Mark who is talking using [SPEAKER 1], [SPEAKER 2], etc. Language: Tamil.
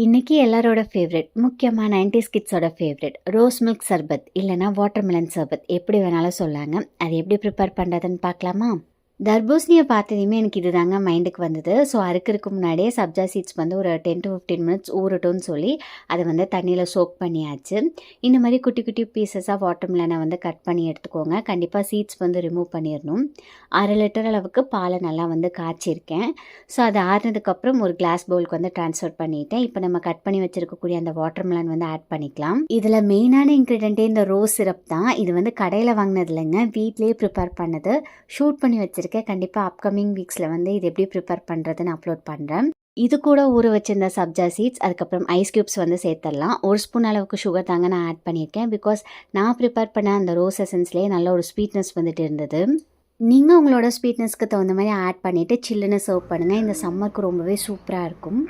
[SPEAKER 1] இன்னைக்கு எல்லாரோட ஃபேவரெட், முக்கியமா 90ஸ் கிட்ஸோட ஃபேவரெட் ரோஸ் மில்க் சர்பத் இல்லைன்னா வாட்டர்மெலன் சர்பத் எப்படி வேணாலும் சொல்லாங்க. அது எப்படி ப்ரிப்பேர் பண்ணுறதுன்னு பார்க்கலாமா? தர்பூசணியை பார்த்ததையுமே எனக்கு இது தாங்க மைண்டுக்கு வந்தது. ஸோ அறுக்கிறதுக்கு முன்னாடியே சப்ஜா சீட்ஸ் வந்து ஒரு 10 to 15 மினிட்ஸ் ஊறட்டும்னு சொல்லி அதை வந்து தண்ணியில் சோக் பண்ணியாச்சு. இந்த மாதிரி குட்டி குட்டி பீசஸாக வாட்டர்மெலனை வந்து கட் பண்ணி எடுத்துக்கோங்க. கண்டிப்பாக சீட்ஸ் வந்து ரிமூவ் பண்ணிடணும். 1/2 லிட்டர் அளவுக்கு பாலை நல்லா வந்து காய்ச்சிருக்கேன். ஸோ அது ஆறுனதுக்கப்புறம் ஒரு கிளாஸ் பவுலுக்கு வந்து ட்ரான்ஸ்ஃபர் பண்ணிட்டேன். இப்போ நம்ம கட் பண்ணி வச்சுருக்கக்கூடிய அந்த வாட்டர்மெலன் வந்து ஆட் பண்ணிக்கலாம். இதில் மெயினான இன்க்ரீடியண்ட்டே இந்த ரோஸ் சிரப் தான். இது வந்து கடையில் வாங்கினது இல்லைங்க, வீட்லேயே ப்ரிப்பேர் பண்ணது. ஷூட் பண்ணி வச்சுருக்கேன். கண்டிப்பாக அப்கமிங் வீக்ஸில் வந்து இது எப்படி ப்ரிப்பேர் பண்ணுறதுன்னு அப்லோட் பண்ணுறேன். இது கூட ஊற வச்சிருந்த சப்ஜா சீட்ஸ், அதுக்கப்புறம் ஐஸ் க்யூப்ஸ் வந்து சேர்த்துடலாம். 1 ஸ்பூன் அளவுக்கு சுகர் தாங்க நான் ஆட் பண்ணியிருக்கேன். பிகாஸ் நான் ப்ரிப்பேர் பண்ண அந்த ரோஸ் எசன்ஸ்லேயே நல்ல ஒரு ஸ்வீட்னஸ் வந்துட்டு இருந்தது. நீங்கள் உங்களோட ஸ்வீட்னஸ்க்கு தகுந்த மாதிரி ஆட் பண்ணிவிட்டு சில்லுன்னு சர்வ் பண்ணுங்கள். இந்த சம்மருக்கு ரொம்பவே சூப்பராக இருக்கும்.